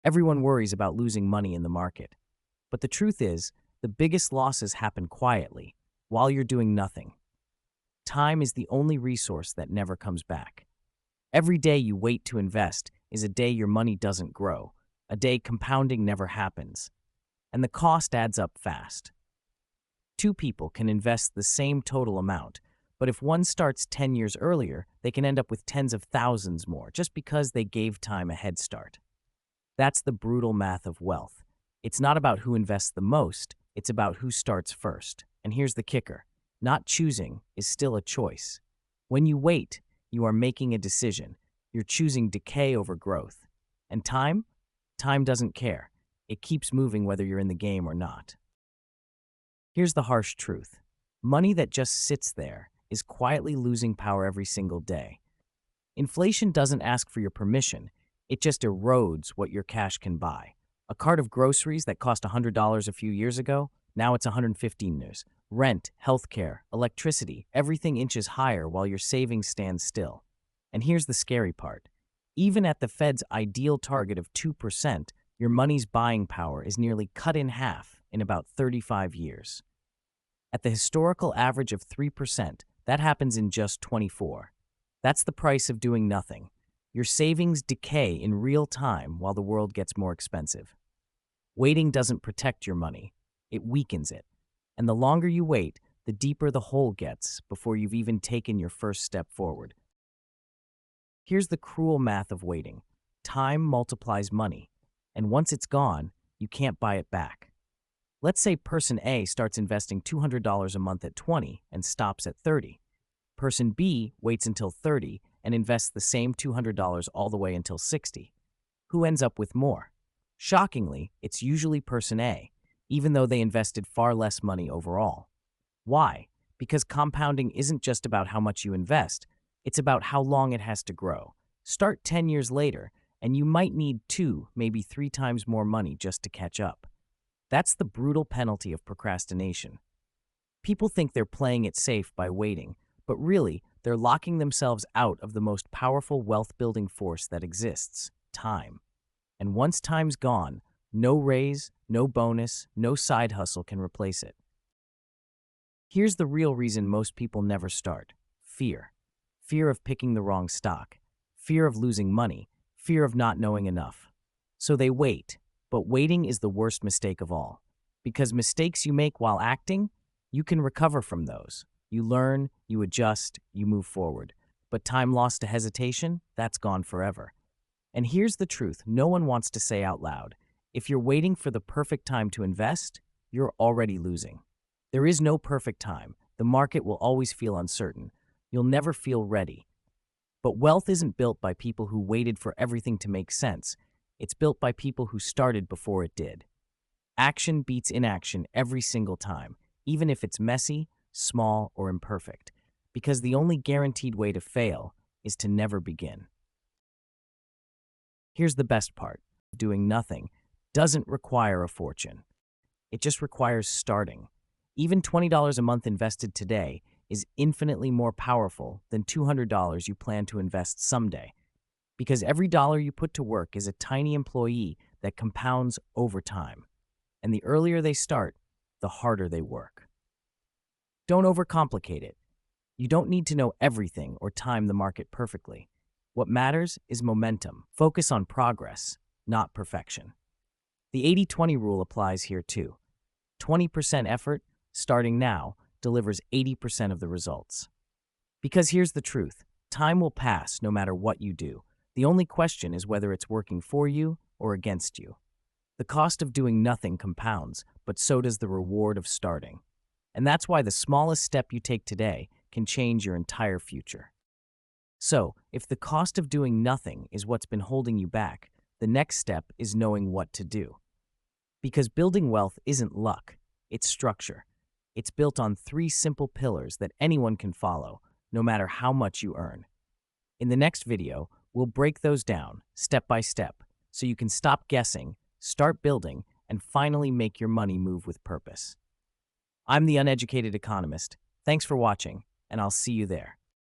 Everyone worries about losing money in the market. But the truth is, the biggest losses happen quietly, while you're doing nothing. Time is the only resource that never comes back. Every day you wait to invest is a day your money doesn't grow, a day compounding never happens, and the cost adds up fast. Two people can invest the same total amount, but if one starts 10 years earlier, they can end up with tens of thousands more just because they gave time a head start. That's the brutal math of wealth. It's not about who invests the most, it's about who starts first. And here's the kicker. Not choosing is still a choice. When you wait, you are making a decision. You're choosing decay over growth. And time? Time doesn't care. It keeps moving whether you're in the game or not. Here's the harsh truth. Money that just sits there is quietly losing power every single day. Inflation doesn't ask for your permission. It just erodes what your cash can buy. A cart of groceries that cost $100 a few years ago, now it's $115. Rent, healthcare, electricity, everything inches higher while your savings stand still. And here's the scary part. Even at the Fed's ideal target of 2%, your money's buying power is nearly cut in half in about 35 years. At the historical average of 3%, that happens in just 24. That's the price of doing nothing. Your savings decay in real time while the world gets more expensive. Waiting doesn't protect your money. It weakens it. And the longer you wait, the deeper the hole gets before you've even taken your first step forward. Here's the cruel math of waiting. Time multiplies money, and once it's gone, you can't buy it back. Let's say person A starts investing $200 a month at 20 and stops at 30. Person B waits until 30 and invests the same $200 all the way until 60. Who ends up with more? Shockingly, it's usually person A, even though they invested far less money overall. Why? Because compounding isn't just about how much you invest, it's about how long it has to grow. Start 10 years later, and you might need 2, maybe 3 times more money just to catch up. That's the brutal penalty of procrastination. People think they're playing it safe by waiting, but really, they're locking themselves out of the most powerful wealth-building force that exists, time. And once time's gone, no raise, no bonus, no side hustle can replace it. Here's the real reason most people never start. Fear. Fear of picking the wrong stock. Fear of losing money. Fear of not knowing enough. So they wait, but waiting is the worst mistake of all. Because mistakes you make while acting, you can recover from those. You learn, you adjust, you move forward. But time lost to hesitation, that's gone forever. And here's the truth no one wants to say out loud. If you're waiting for the perfect time to invest, you're already losing. There is no perfect time. The market will always feel uncertain. You'll never feel ready. But wealth isn't built by people who waited for everything to make sense. It's built by people who started before it did. Action beats inaction every single time, even if it's messy, small, or imperfect, because the only guaranteed way to fail is to never begin. Here's the best part. Doing nothing doesn't require a fortune. It just requires starting. Even $20 a month invested today is infinitely more powerful than $200 you plan to invest someday, because every dollar you put to work is a tiny employee that compounds over time. And the earlier they start, the harder they work. Don't overcomplicate it. You don't need to know everything or time the market perfectly. What matters is momentum. Focus on progress, not perfection. The 80-20 rule applies here too. 20% effort, starting now, delivers 80% of the results. Because here's the truth. Time will pass no matter what you do. The only question is whether it's working for you or against you. The cost of doing nothing compounds, but so does the reward of starting. And that's why the smallest step you take today can change your entire future. So, if the cost of doing nothing is what's been holding you back, the next step is knowing what to do. Because building wealth isn't luck, it's structure. It's built on 3 simple pillars that anyone can follow, no matter how much you earn. In the next video, we'll break those down, step by step, so you can stop guessing, start building, and finally make your money move with purpose. I'm the Uneducated Economist. Thanks for watching, and I'll see you there.